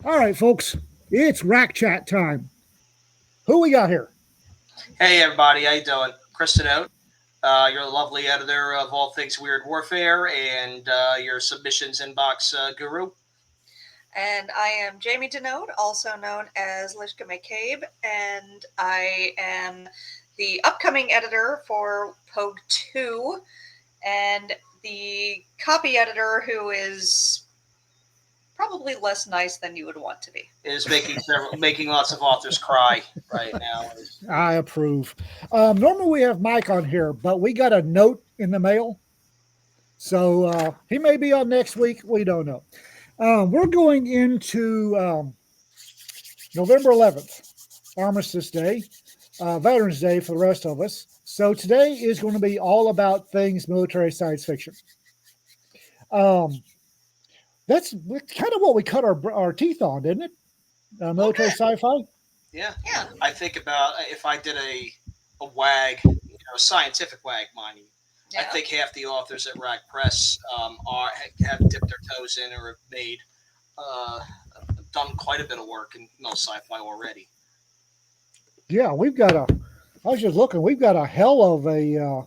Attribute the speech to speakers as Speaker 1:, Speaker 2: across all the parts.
Speaker 1: All right, folks, it's Rac Chat time. Who we got here?
Speaker 2: Hey everybody, how you doing? Chris and Jaime you're the lovely editor of all things Weird Warfare and your submissions inbox guru.
Speaker 3: And I am Jaime DiNote, also known as Lishka McCabe, and I am the upcoming editor for Pogue 2 and the copy editor who is probably less nice than you would want to be.
Speaker 2: Is making lots of authors cry right now.
Speaker 1: I approve. Normally we have Mike on here, but we got a note in the mail. So he may be on next week. We don't know. We're going into November 11th, Armistice Day, Veterans Day for the rest of us. So today is going to be all about things military science fiction. That's kind of what we cut our teeth on, isn't it? Military sci-fi.
Speaker 2: Yeah.
Speaker 3: Yeah.
Speaker 2: I think about if I did a WAG, a scientific WAG, mind you. I think half the authors at Rac Press have dipped their toes in or have made done quite a bit of work in sci-fi already.
Speaker 1: Yeah, we've got a. I was just looking. We've got a hell of a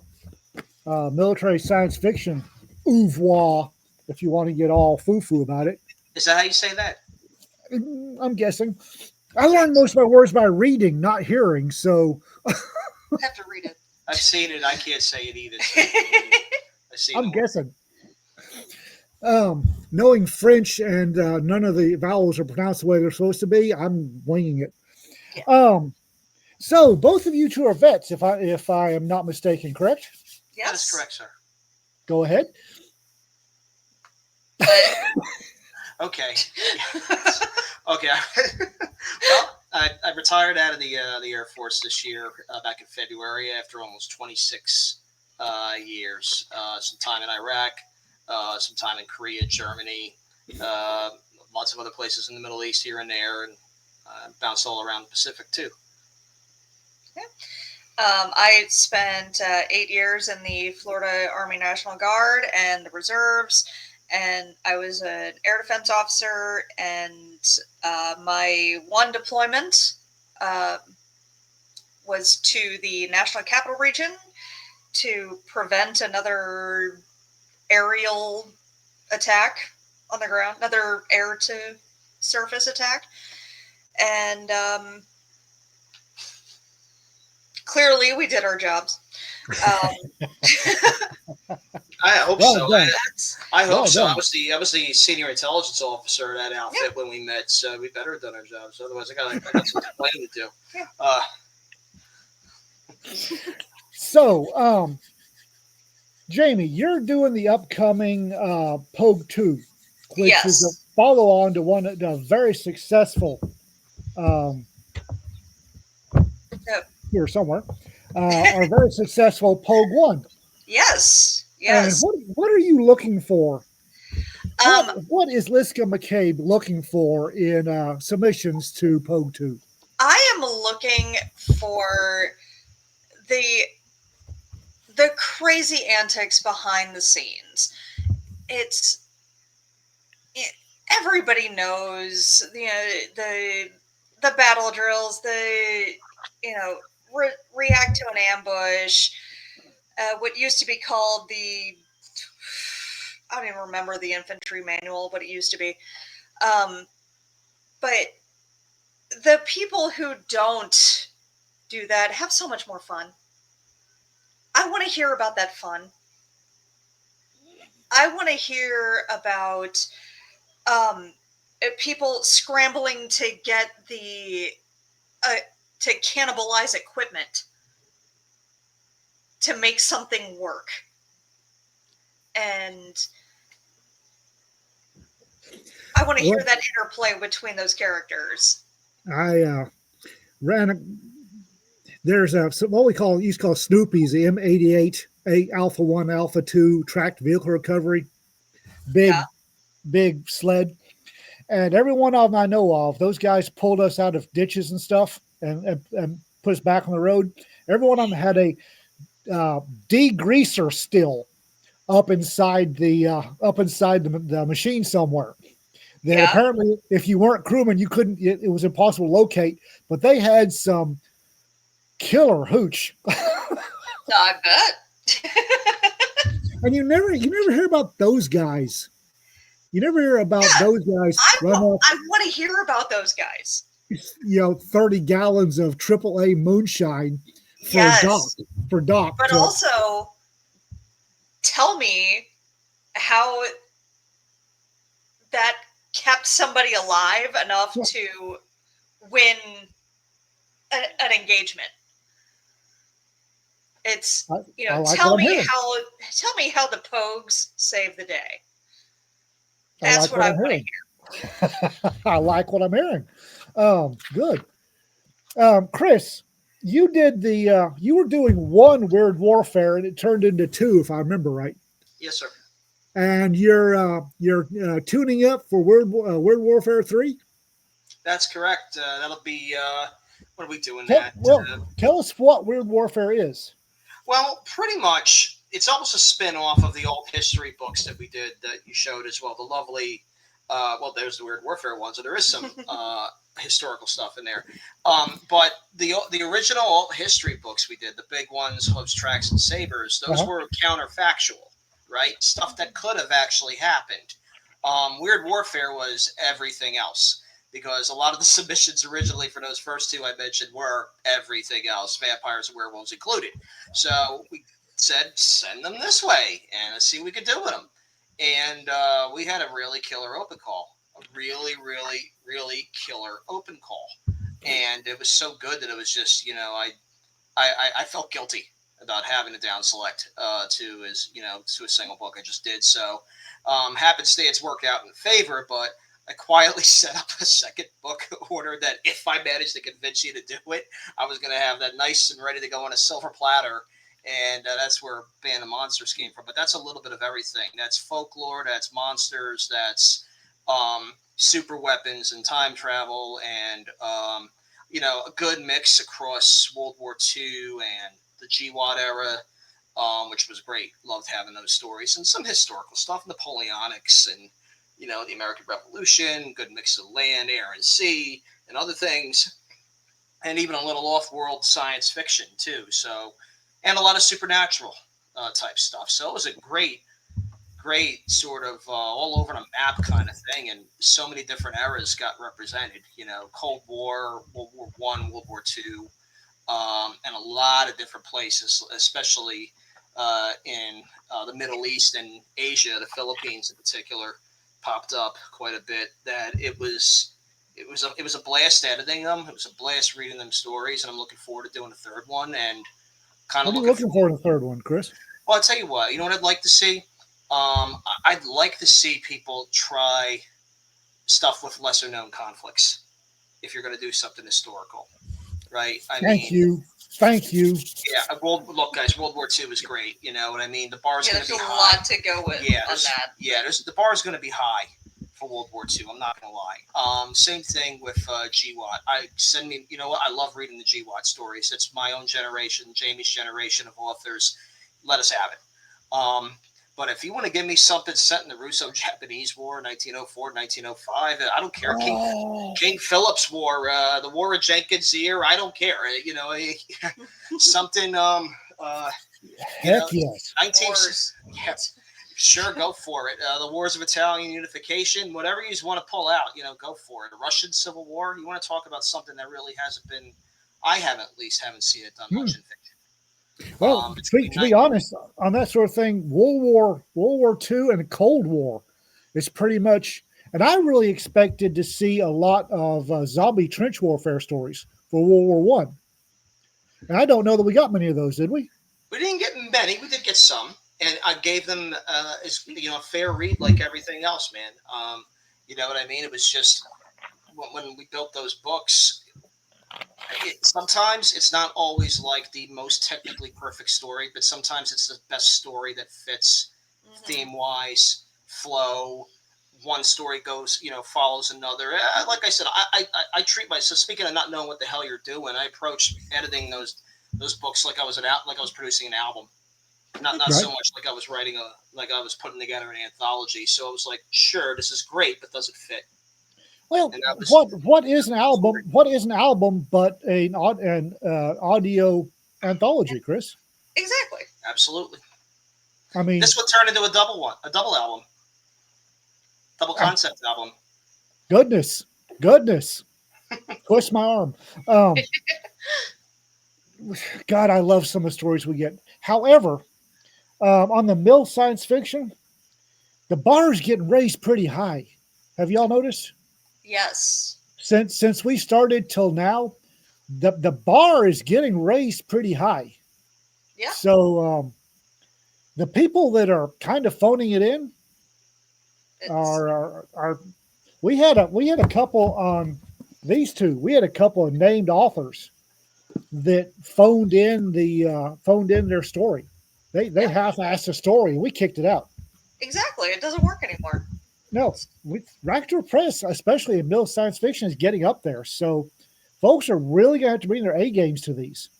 Speaker 1: military science fiction oeuvre. If you want to get all foo-foo about it,
Speaker 2: Is that how you say that?
Speaker 1: I'm guessing. I learned most of my words by reading, not hearing. So
Speaker 3: You have to read it.
Speaker 2: I've seen it. I can't say it either. I see.
Speaker 1: I'm guessing. Knowing French and none of the vowels are pronounced the way they're supposed to be, I'm winging it.
Speaker 3: Yeah.
Speaker 1: So both of you two are vets, if I am not mistaken, correct?
Speaker 3: Yes.
Speaker 2: That is correct, sir.
Speaker 1: Go ahead.
Speaker 2: Okay. Okay. Well, I retired out of the Air Force this year, back in February, after almost 26 years. Some time in Iraq, some time in Korea, Germany, lots of other places in the Middle East here and there, and bounced all around the Pacific too.
Speaker 3: I spent 8 years in the Florida Army National Guard and the Reserves, and I was an air defense officer, and my one deployment was to the National Capital Region to prevent another aerial attack on the ground, another air to surface attack. And clearly we did our jobs.
Speaker 2: I hope
Speaker 1: Well
Speaker 2: so.
Speaker 1: done.
Speaker 2: I hope
Speaker 1: Well
Speaker 2: so.
Speaker 1: done.
Speaker 2: I was the senior intelligence officer at that outfit when we met, so we better have done our jobs. Otherwise, I got some complaining to do.
Speaker 3: Yeah.
Speaker 1: So, Jamie, you're doing the upcoming Pogue 2, which
Speaker 3: Yes.
Speaker 1: is a follow-on to one a very successful here somewhere, our very successful Pogue 1.
Speaker 3: Yes.
Speaker 1: And
Speaker 3: Yes.
Speaker 1: what are you looking for?
Speaker 3: Um,
Speaker 1: What is Liska McCabe looking for in submissions to Pogue 2?
Speaker 3: I am looking for the crazy antics behind the scenes. Everybody knows the battle drills, react to an ambush, what used to be called I don't even remember the infantry manual, but it used to be. But the people who don't do that have so much more fun. I want to hear about that fun. I want to hear about people scrambling to get to cannibalize equipment to make something work. And I want to hear that interplay between those characters.
Speaker 1: I ran. There's what we used to call Snoopy's, the M88 Alpha 1, Alpha 2 tracked vehicle recovery, big sled. And every one of them I know of, those guys pulled us out of ditches and stuff and put us back on the road. Every one of them had a degreaser still up inside the machine somewhere. that
Speaker 3: Yeah.
Speaker 1: apparently if you weren't crewman, you couldn't, it was impossible to locate, but they had some killer hooch.
Speaker 3: I bet.
Speaker 1: And you never hear about those guys. You never hear about
Speaker 3: Yeah,
Speaker 1: those guys
Speaker 3: I
Speaker 1: run off,
Speaker 3: want to hear about those guys.
Speaker 1: 30 gallons of AAA moonshine for
Speaker 3: Yes.
Speaker 1: Doc.
Speaker 3: But also, tell me how that kept somebody alive enough to win an engagement. It's,
Speaker 1: like
Speaker 3: tell
Speaker 1: what I'm
Speaker 3: me
Speaker 1: hearing.
Speaker 3: how the Pogues saved the day.
Speaker 1: I
Speaker 3: That's
Speaker 1: like
Speaker 3: what I want to hear.
Speaker 1: I like what I'm hearing. Good. Chris, you did you were doing one Weird Warfare and it turned into two, if I remember right.
Speaker 2: Yes, sir.
Speaker 1: And you're tuning up for Weird Warfare 3.
Speaker 2: That's correct. That'll be what are we doing that?
Speaker 1: Tell us what Weird Warfare is.
Speaker 2: Well, pretty much, it's almost a spin-off of the old history books that we did that you showed as well. The lovely, there's the Weird Warfare ones, so there is some historical stuff in there. But the original old history books we did, the big ones, Hooves, Tracks, and Sabers, those were counterfactual, right? Stuff that could have actually happened. Weird Warfare was everything else. Because a lot of the submissions originally for those first two I mentioned were everything else, vampires and werewolves included. So we said, send them this way, and let's see what we could do with them. And we had a really killer open call, a really, really, really killer open call. And it was so good that it was just, I felt guilty about having to down select to a single book I just did. So happenstance worked out in favor, but I quietly set up a second book order that if I managed to convince you to do it, I was going to have that nice and ready to go on a silver platter. And that's where Band of Monsters came from. But that's a little bit of everything. That's folklore, that's monsters, that's super weapons and time travel, and a good mix across World War II and the GWAT era, which was great. Loved having those stories, and some historical stuff, Napoleonics and the American Revolution, good mix of land, air, and sea, and other things, and even a little off-world science fiction too. So, and a lot of supernatural type stuff. So it was a great sort of all over the map kind of thing, and so many different eras got represented. Cold War, World War I, World War II, and a lot of different places, especially in the Middle East and Asia, the Philippines in particular. Popped up quite a bit. That it was a blast editing them. It was a blast reading them stories, and I'm looking forward to doing the third one. And kind of
Speaker 1: what are you looking for in the third one, Chris?
Speaker 2: Well, I'll tell you what. You know what I'd like to see? I'd like to see people try stuff with lesser known conflicts. If you're going to do something historical, right?
Speaker 1: Thank you.
Speaker 2: Yeah, look, guys, World War II is great. You know what I mean? The bar's going to be high.
Speaker 3: There's a lot to go with on that.
Speaker 2: Yeah, the bar's going to be high for World War II. I'm not going to lie. Same thing with GWAT. You know what? I love reading the GWAT stories. It's my own generation, Jamie's generation of authors. Let us have it. But if you want to give me something set in the Russo-Japanese War, 1904, 1905, I don't care. King Philip's War, the War of Jenkins' Ear, I don't care. Something.
Speaker 1: Heck yes.
Speaker 2: 19. Sure, go for it. The Wars of Italian Unification, whatever you want to pull out, go for it. The Russian Civil War. You want to talk about something that really hasn't been. I haven't seen it done much in fiction.
Speaker 1: Well, to be honest, on that sort of thing, World War II and the Cold War is pretty much, and I really expected to see a lot of zombie trench warfare stories for World War One. And I don't know that we got many of those, did we?
Speaker 2: We didn't get many. We did get some, and I gave them a fair read like everything else, man. You know what I mean? It was just when we built those books. Sometimes it's not always like the most technically perfect story, but sometimes it's the best story that fits theme-wise, flow. One story goes, follows another. Like I said, I treat myself. Speaking of not knowing what the hell you're doing, I approach editing those books like I was producing an album, not right. So much like I was writing I was putting together an anthology. So I was like, sure, this is great, but does it fit?
Speaker 1: Well,
Speaker 2: And that was
Speaker 1: what is an album? What is an album but an audio anthology, Chris?
Speaker 3: Exactly.
Speaker 2: absolutely.
Speaker 1: I mean,
Speaker 2: This would turn into a double album, double concept album.
Speaker 1: goodness, twist my arm. God, I love some of the stories we get. However, on the Mill Science Fiction, the bar is getting raised pretty high. Have y'all noticed?
Speaker 3: Yes.
Speaker 1: Since we started till now, the bar is getting raised pretty high.
Speaker 3: Yeah.
Speaker 1: So the people that are kind of phoning it in
Speaker 3: It's,
Speaker 1: are we had a couple on these two. We had a couple of named authors that phoned in their story. They
Speaker 3: Yeah.
Speaker 1: half-assed a story and we kicked it out.
Speaker 3: exactly. It doesn't work anymore.
Speaker 1: No, with Rac Chat Press, especially in middle science fiction, is getting up there. So folks are really going to have to bring their A games to these.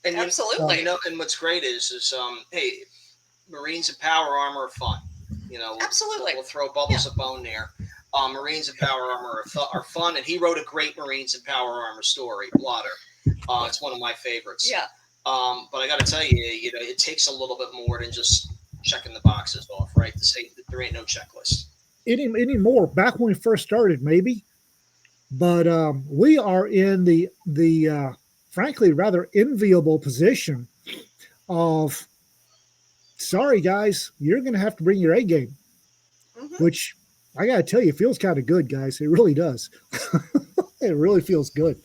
Speaker 2: And
Speaker 3: Absolutely.
Speaker 2: and what's great is hey, Marines and power armor are fun.
Speaker 3: Absolutely.
Speaker 2: We'll throw Bubbles a bone there. Marines and power armor are fun, and he wrote a great Marines and power armor story, Blotter. It's one of my favorites.
Speaker 3: Yeah.
Speaker 2: But I got to tell you, it takes a little bit more than just checking the boxes off, right? To say that there ain't no checklist.
Speaker 1: Anymore. Back when we first started, maybe, but we are in the frankly rather enviable position of sorry guys, you're going to have to bring your A game, which I got to tell you feels kind of good, guys. It really does. It really feels good.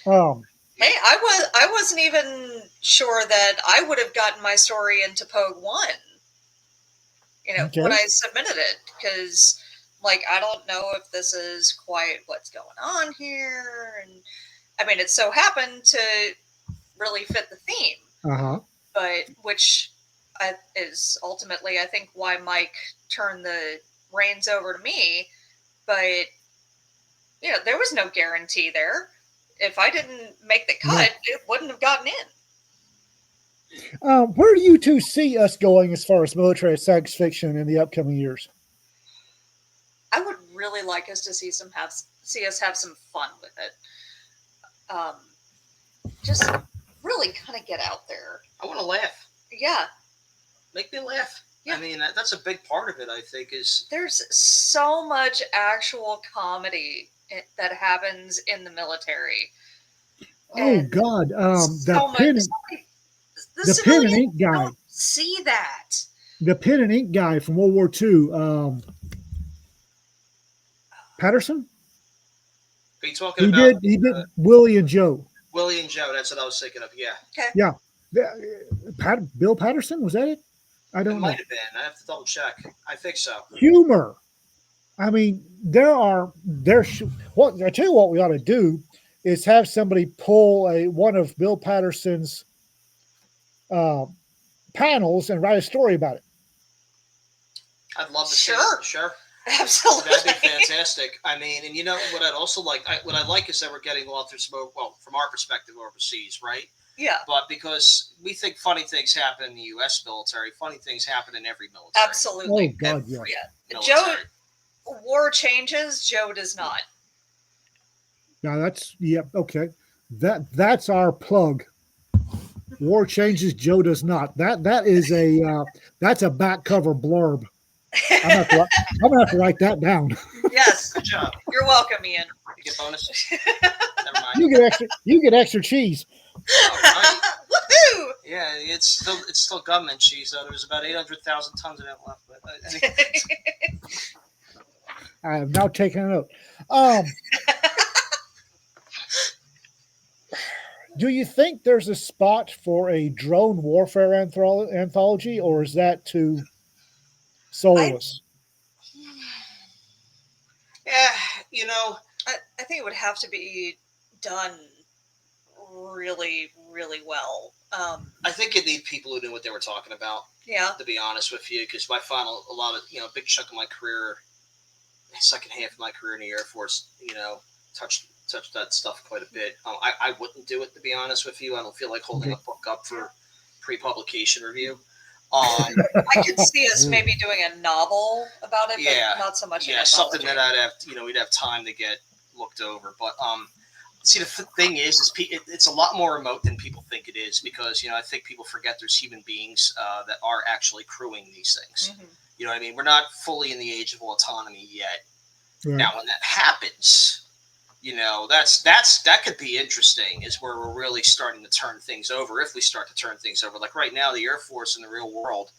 Speaker 3: Hey, I wasn't even sure that I would have gotten my story into Pogue 1.
Speaker 1: Okay.
Speaker 3: When I submitted it, because I don't know if this is quite what's going on here, and I mean it so happened to really fit the theme, but which is ultimately I think why Mike turned the reins over to me. But there was no guarantee there. If I didn't make the cut, it wouldn't have gotten in.
Speaker 1: Where do you two see us going as far as military science fiction in the upcoming years?
Speaker 3: I would really like us to see us have some fun with it. Just really kind of get out there.
Speaker 2: I want to laugh.
Speaker 3: Yeah.
Speaker 2: Make me laugh.
Speaker 3: Yeah.
Speaker 2: I mean, that's a big part of it, I think, is
Speaker 3: there's so much actual comedy that happens in the military.
Speaker 1: Oh God,
Speaker 3: so
Speaker 1: the pen and ink guy.
Speaker 3: Don't see that.
Speaker 1: The pen and ink guy from World War II, Patterson.
Speaker 2: Are you talking about?
Speaker 1: He did Willie and Joe.
Speaker 2: Willie and Joe. That's what I was thinking of. Yeah.
Speaker 3: Okay.
Speaker 1: Yeah. Bill Patterson, was that it? I don't know.
Speaker 2: Might have been. I have to double check. I think so.
Speaker 1: Humor. I mean, what I tell you what we ought to do is have somebody pull one of Bill Patterson's panels and write a story about it.
Speaker 2: I'd love to
Speaker 3: Sure.
Speaker 2: see it. Sure.
Speaker 3: Absolutely.
Speaker 2: That'd be fantastic. I mean, and what I'd also like, what I like is that we're getting authors, from our perspective, overseas, right?
Speaker 3: Yeah.
Speaker 2: But because we think funny things happen in the U.S. military, funny things happen in every military.
Speaker 3: Absolutely.
Speaker 1: Oh God, yeah.
Speaker 2: Military.
Speaker 3: War changes. Joe does not.
Speaker 1: Now okay. That's our plug. War changes, Joe does not. That is that's a back cover blurb. I'm gonna have to write that down.
Speaker 3: Yes.
Speaker 2: Good job.
Speaker 3: You're welcome, Ian.
Speaker 2: You get bonuses. Never mind.
Speaker 1: You get extra cheese.
Speaker 2: All right.
Speaker 3: Woohoo!
Speaker 2: Yeah, it's still government cheese. So there's about 800,000 tons of that left. But
Speaker 1: I have now taken a note. Do you think there's a spot for a drone warfare anthology, or is that too soulless?
Speaker 2: Yeah,
Speaker 3: I think it would have to be done really, really well.
Speaker 2: I think you need people who knew what they were talking about.
Speaker 3: Yeah.
Speaker 2: To be honest with you, because a big chunk of my career, second half of my career in the Air Force, touched that stuff quite a bit. I wouldn't do it, to be honest with you. I don't feel like holding a book up for pre-publication review.
Speaker 3: I could see us maybe doing a novel about it,
Speaker 2: Yeah.
Speaker 3: but not so much.
Speaker 2: Yeah, something that I'd have, we'd have time to get looked over. But see, the thing is it's a lot more remote than people think it is, because I think people forget there's human beings that are actually crewing these things.
Speaker 3: Mm-hmm.
Speaker 2: You know what I mean? We're not fully in the age of autonomy yet.
Speaker 1: Right.
Speaker 2: Now, when that happens, that could be interesting. Is where we're really starting to turn things over. If we start to turn things over, like right now, the Air Force in the real world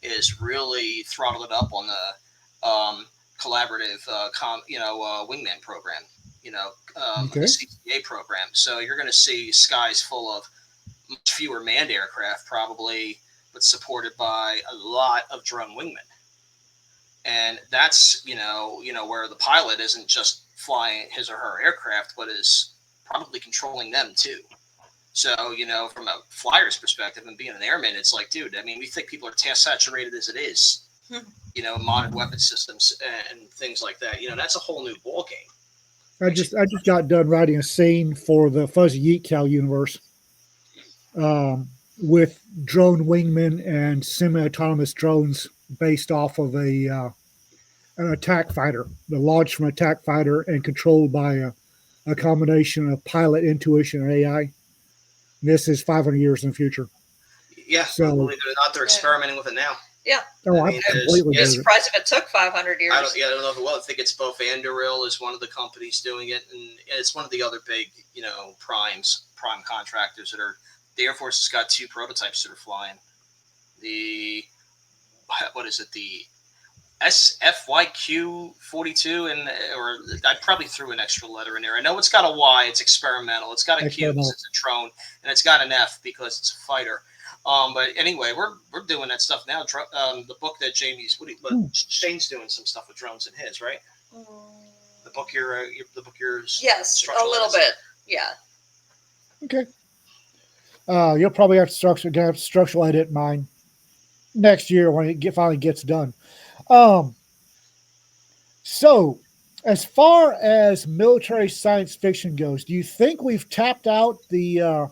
Speaker 2: is really throttling up on the collaborative, wingman program.
Speaker 1: Okay.
Speaker 2: The CCA program. So you're going to see skies full of much fewer manned aircraft, probably, but supported by a lot of drone wingmen. And that's where the pilot isn't just flying his or her aircraft, but is probably controlling them too. So from a flyer's perspective and being an airman, it's like, dude, I mean, we think people are task saturated as it is. Modern weapon systems and things like that. That's a whole new ball game.
Speaker 1: I just got done writing a scene for the Fuzzy Yeet Cow universe, with drone wingmen and semi-autonomous drones based off of an attack fighter, the launched from an attack fighter and controlled by a combination of pilot, intuition, and AI. This is 500 years in the future.
Speaker 2: Yeah, so believe it or not, they're experimenting with it now.
Speaker 3: Yeah.
Speaker 1: Oh, I completely
Speaker 3: I'd be surprised if it took 500 years.
Speaker 2: I don't know if it will. I think it's both. Anduril is one of the companies doing it, and it's one of the other big, prime contractors that are. The Air Force has got 2 prototypes that are flying. The SFYQ 42, or I probably threw an extra letter in there. I know it's got a Y. It's experimental. It's got a Q because it's a drone, and it's got an F because it's a fighter. But anyway, we're doing that stuff now. The book that Shane's doing some stuff with drones in his, right? The book you're
Speaker 3: yes, a little bit, yeah.
Speaker 1: Okay. You'll probably have to structural edit mine next year when it finally gets done. So, as far as military science fiction goes, do you think we've tapped out the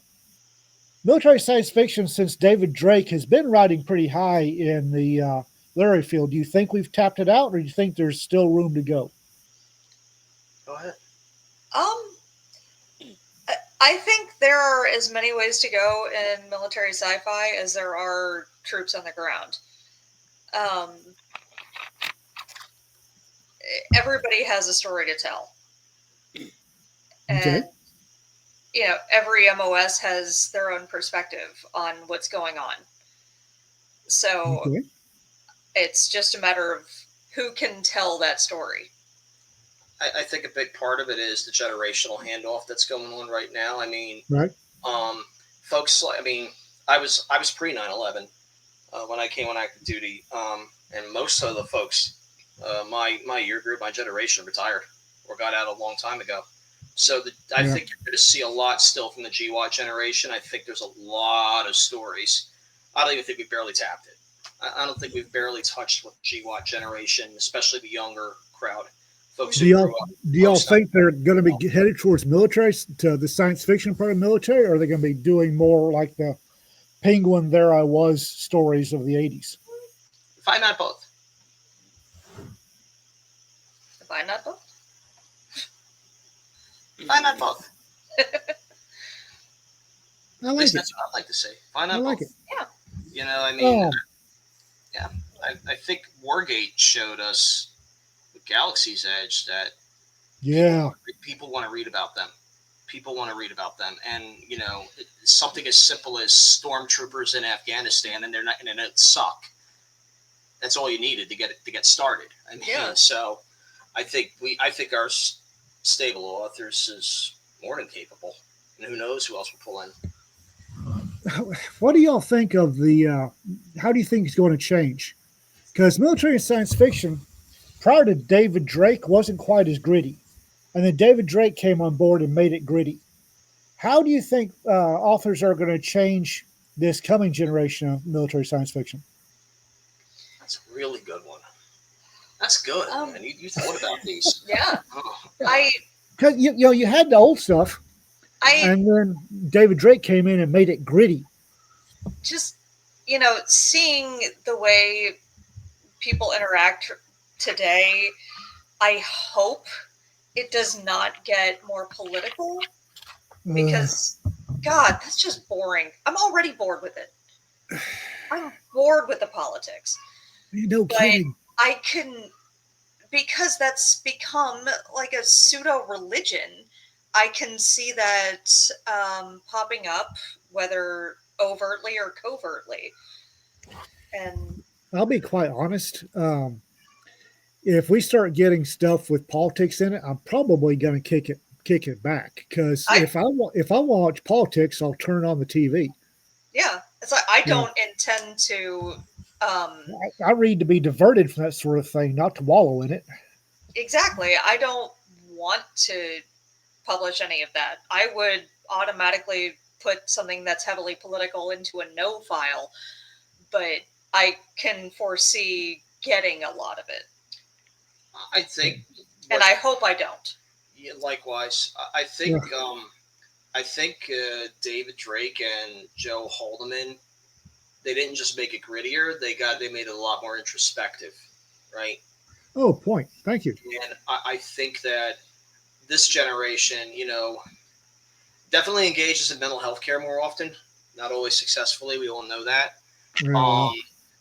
Speaker 1: military science fiction since David Drake has been riding pretty high in the literary field? Do you think we've tapped it out, or do you think there's still room to go?
Speaker 2: Go ahead.
Speaker 3: I think there are as many ways to go in military sci-fi as there are troops on the ground. Everybody has a story to tell. And, every MOS has their own perspective on what's going on. So it's just a matter of who can tell that story.
Speaker 2: I think a big part of it is the generational handoff that's going on right now. I mean, folks, I was pre 9/11 when I came on active duty, and most of the folks, my year group, my generation retired or got out a long time ago. So I think you're going to see a lot still from the GWAT generation. I think there's a lot of stories. I don't even think we barely tapped it. I don't think we've barely touched with the GWAT generation, especially the younger crowd. Folks
Speaker 1: do y'all think they're going to be headed towards military, to the science fiction part of military, or are they going to be doing more like the Penguin There I Was stories of the 80s?
Speaker 2: Why not both?
Speaker 3: Why not both?
Speaker 2: Why not both?
Speaker 1: I like it.
Speaker 2: That's what I'd like to say. Why not
Speaker 1: I like
Speaker 2: both?
Speaker 1: it.
Speaker 3: Yeah.
Speaker 2: Yeah. I think Wargate showed us with Galaxy's Edge that people want to read about them. People want to read about them, and something as simple as stormtroopers in Afghanistan, and they're not going to suck. That's all you needed to get started. I mean, so I think our stable of authors is more than capable, and who knows who else will pull in.
Speaker 1: What do y'all think of the? How do you think it's going to change? Because military and science fiction, prior to David Drake, wasn't quite as gritty, and then David Drake came on board and made it gritty. How do you think authors are going to change this coming generation of military science fiction?
Speaker 2: That's a really good one. That's good, man. You thought about these.
Speaker 3: Yeah.
Speaker 1: Because you had the old stuff, and then David Drake came in and made it gritty.
Speaker 3: Just seeing the way people interact today, I hope it does not get more political, because God, that's just boring. I'm already bored with it. I'm bored with the politics.
Speaker 1: No
Speaker 3: But
Speaker 1: kidding.
Speaker 3: I can, because that's become like a pseudo religion. I can see that popping up, whether overtly or covertly. And
Speaker 1: I'll be quite honest. If we start getting stuff with politics in it, I'm probably going to kick it back, because if I watch politics, I'll turn on the TV.
Speaker 3: Yeah, it's like I don't intend to.
Speaker 1: I read to be diverted from that sort of thing, not to wallow in it.
Speaker 3: Exactly. I don't want to publish any of that. I would automatically put something that's heavily political into a no file, but I can foresee getting a lot of it.
Speaker 2: I think,
Speaker 3: and I hope I don't.
Speaker 2: Yeah, likewise, I think. I think David Drake and Joe Haldeman, they didn't just make it grittier; they made it a lot more introspective, right?
Speaker 1: Oh, point. Thank you.
Speaker 2: And I think that this generation, definitely engages in mental health care more often. Not always successfully. We all know that.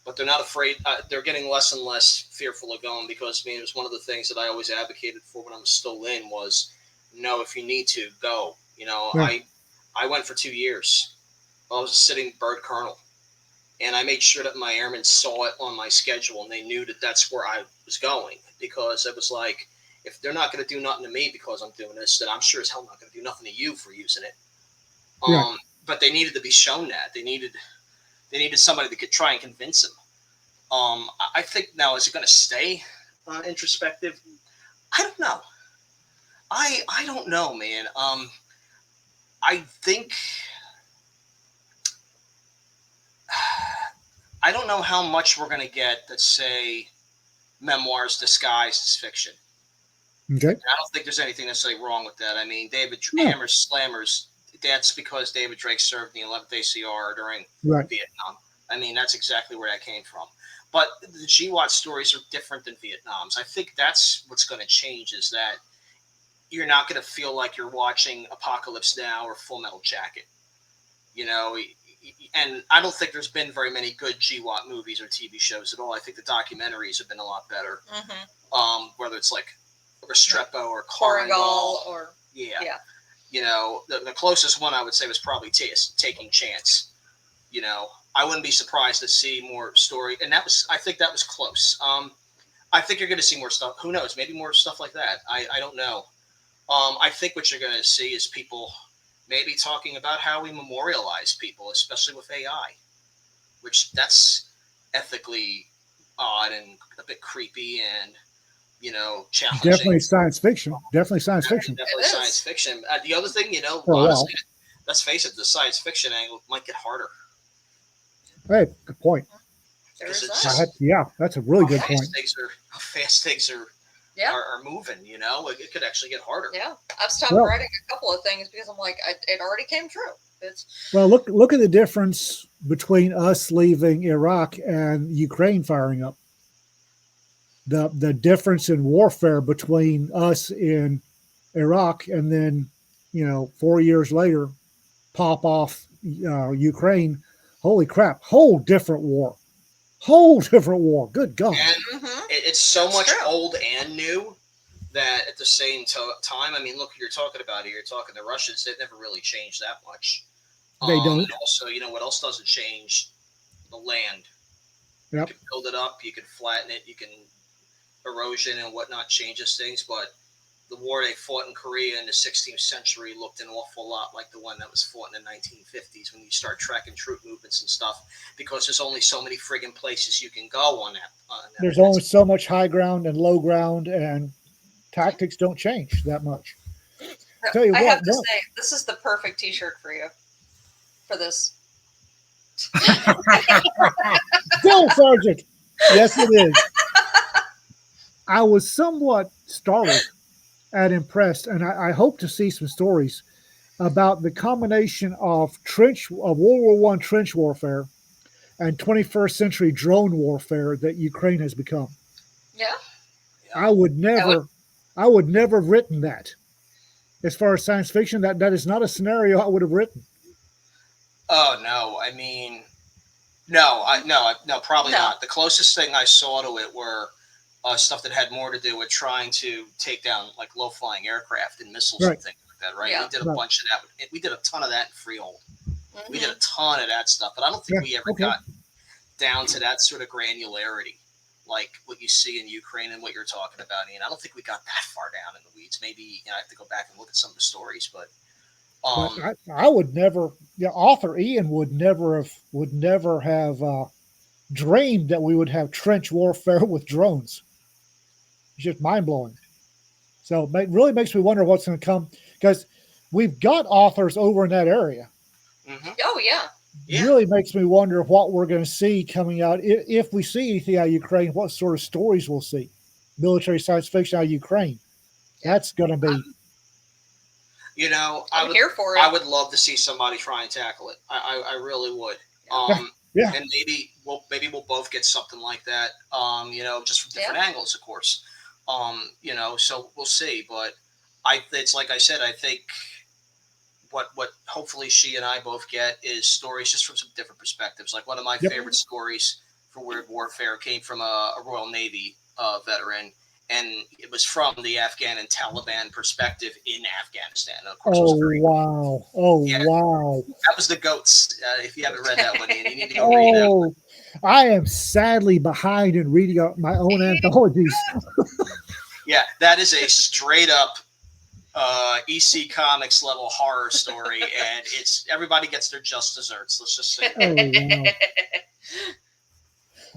Speaker 2: But they're not afraid. They're getting less and less fearful of going, because it was one of the things that I always advocated for when I was still in was, no, if you need to, go. I went for 2 years. I was a sitting bird colonel, and I made sure that my airmen saw it on my schedule, and they knew that that's where I was going, because it was like, if they're not going to do nothing to me because I'm doing this, then I'm sure as hell not going to do nothing to you for using it. But they needed to be shown that. They needed somebody that could try and convince them. I think now, is it going to stay introspective? I don't know. I don't know, man. I think I don't know how much we're going to get that say memoirs disguised as fiction.
Speaker 1: Okay.
Speaker 2: And I don't think there's anything necessarily wrong with that. I mean, Hammers Slammers, that's because David Drake served in the 11th ACR during Vietnam. I mean, that's exactly where that came from. But the GWAT stories are different than Vietnam's. I think that's what's going to change, is that you're not going to feel like you're watching Apocalypse Now or Full Metal Jacket. And I don't think there's been very many good GWAT movies or TV shows at all. I think the documentaries have been a lot better. Mm-hmm. Whether it's like Restrepo or Korengal
Speaker 3: or
Speaker 2: the closest one I would say was probably Taking Chance. I wouldn't be surprised to see more story, and I think that was close. I think you're going to see more stuff. Who knows? Maybe more stuff like that. I don't know. I think what you're going to see is people maybe talking about how we memorialize people, especially with AI, which that's ethically odd and a bit creepy and, challenging.
Speaker 1: Definitely science fiction. Definitely science fiction.
Speaker 2: The other thing, honestly, let's face it, the science fiction angle might get harder.
Speaker 1: Hey, good point. That's a really good point.
Speaker 2: How fast things are moving, it could actually get harder.
Speaker 3: Yeah, I've stopped writing a couple of things because I'm like, it already came true.
Speaker 1: Well, look at the difference between us leaving Iraq and Ukraine firing up. The difference in warfare between us in Iraq and then, 4 years later, pop off Ukraine. Holy crap! Whole different war. Good God!
Speaker 2: And it's so much old and new that at the same time, I mean, look, you're talking about it. You're talking the Russians. They've never really changed that much.
Speaker 1: They don't.
Speaker 2: And also, what else doesn't change? The land.
Speaker 1: Yep.
Speaker 2: You can build it up. You can flatten it. You can erosion and whatnot changes things, but the war they fought in Korea in the 16th century looked an awful lot like the one that was fought in the 1950s when you start tracking troop movements and stuff, because there's only so many friggin' places you can go on that.
Speaker 1: There's only so much high ground and low ground, and tactics don't change that much.
Speaker 3: I have to say, this is the perfect T-shirt for you, for this.
Speaker 1: Still, Sergeant. Yes, it is. I was somewhat startled and impressed, and I hope to see some stories about the combination of World War I trench warfare and 21st century drone warfare that Ukraine has become.
Speaker 3: Yeah.
Speaker 1: I would never have written that. As far as science fiction, that is not a scenario I would have written.
Speaker 2: Oh no, I mean, no, probably
Speaker 3: No.
Speaker 2: not. The closest thing I saw to it were stuff that had more to do with trying to take down like low flying aircraft and missiles
Speaker 1: Right.
Speaker 2: and things like that. Right?
Speaker 3: Yeah.
Speaker 2: We did a
Speaker 1: Right.
Speaker 2: bunch of that. We did a ton of that in Freehold.
Speaker 3: Mhm.
Speaker 2: We did a ton of that stuff, but I don't think
Speaker 1: Yeah,
Speaker 2: we ever
Speaker 1: okay.
Speaker 2: got down to that sort of granularity, like what you see in Ukraine and what you're talking about, Ian. I don't think we got that far down in the weeds. Maybe I have to go back and look at some of the stories, but
Speaker 1: But I would never. The author Ian would never have dreamed that we would have trench warfare with drones. It's just mind blowing. So it really makes me wonder what's going to come, because we've got authors over in that area.
Speaker 3: Oh yeah.
Speaker 2: Yeah.
Speaker 1: Really makes me wonder what we're going to see coming out. If we see anything out of Ukraine, what sort of stories we'll see. Military science fiction out of Ukraine. That's going to be.
Speaker 2: I'm
Speaker 3: here for it.
Speaker 2: I would love to see somebody try and tackle it. I really would.
Speaker 1: Yeah.
Speaker 2: And maybe we'll both get something like that. Just from different angles, of course. So we'll see. But it's like I said, I think what hopefully she and I both get is stories just from some different perspectives. Like one of my favorite stories for Weird Warfare came from a Royal Navy veteran, and it was from the Afghan and Taliban perspective in Afghanistan. And of course,
Speaker 1: Wow! Oh
Speaker 2: Yeah.
Speaker 1: wow!
Speaker 2: that was the goats. If you haven't read that one, Ian, you need to go read that.
Speaker 1: Oh, I am sadly behind in reading my own anthologies.
Speaker 2: Yeah, that is a straight up EC Comics level horror story, and it's everybody gets their just desserts. Let's just say.
Speaker 1: Oh wow!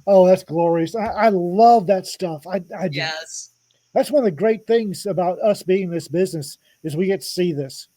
Speaker 1: Oh, that's glorious! I love that stuff. I do.
Speaker 3: Yes.
Speaker 1: That's one of the great things about us being in this business is we get to see this.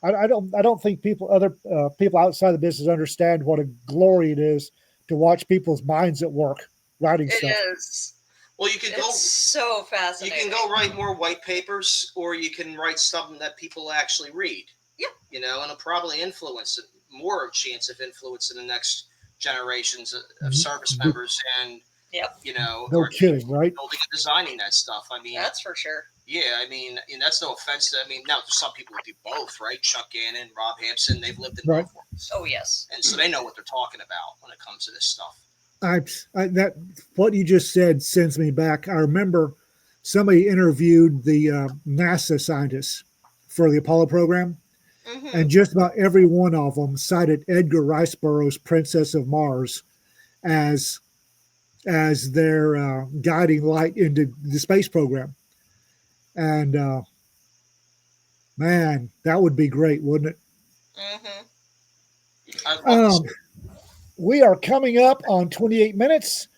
Speaker 1: I don't think other people outside the business understand what a glory it is to watch people's minds at work writing stuff.
Speaker 3: It is.
Speaker 2: Well, you can go.
Speaker 3: It's so
Speaker 2: You
Speaker 3: fascinating.
Speaker 2: can go write more white papers, or you can write something that people actually read.
Speaker 3: Yeah.
Speaker 2: And it'll probably influence it, more of a chance of influence in the next generations of service members, and
Speaker 1: No kidding, right?
Speaker 2: building and designing that stuff. I mean,
Speaker 3: That's for sure.
Speaker 2: yeah, and that's no offense to. Now there's some people who do both, right? Chuck Gannon, Rob Hampson, they've lived in both worlds,
Speaker 3: Oh yes.
Speaker 2: and so they know what they're talking about when it comes to this stuff.
Speaker 1: That what you just said sends me back. I remember somebody interviewed the NASA scientists for the Apollo program, and just about every one of them cited Edgar Rice Burroughs' Princess of Mars as their guiding light into the space program. And man, that would be great, wouldn't it?
Speaker 3: Mm-hmm.
Speaker 2: I'd love to see
Speaker 1: We are coming up on 28 minutes.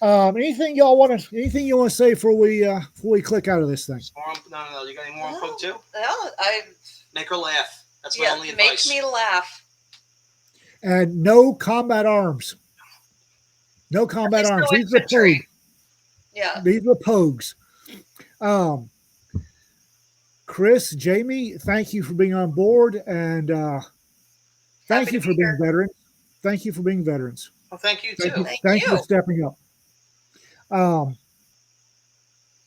Speaker 1: Anything you want to say before we click out of this thing?
Speaker 2: No. You got any more on Poke 2?
Speaker 3: No, I
Speaker 2: Make her laugh. That's my only
Speaker 3: make
Speaker 2: advice.
Speaker 3: me laugh.
Speaker 1: And no combat arms. No combat
Speaker 3: At
Speaker 1: arms.
Speaker 3: least no
Speaker 1: These are
Speaker 3: infantry.
Speaker 1: pogues.
Speaker 3: Yeah.
Speaker 1: These are pogues. Chris, Jamie, thank you for being on board, and thank
Speaker 3: Happy
Speaker 1: you
Speaker 3: to
Speaker 1: for
Speaker 3: be
Speaker 1: being
Speaker 3: here.
Speaker 1: veterans. Thank you for being veterans.
Speaker 2: Well, thank you too.
Speaker 1: Thank you for stepping up.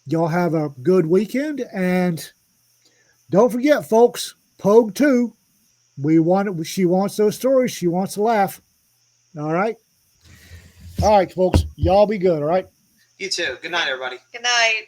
Speaker 1: Y'all have a good weekend, and don't forget, folks, Pogue 2. She wants those stories. She wants to laugh. All right. All right, folks. Y'all be good. All right.
Speaker 2: You too. Good night, everybody.
Speaker 3: Good night.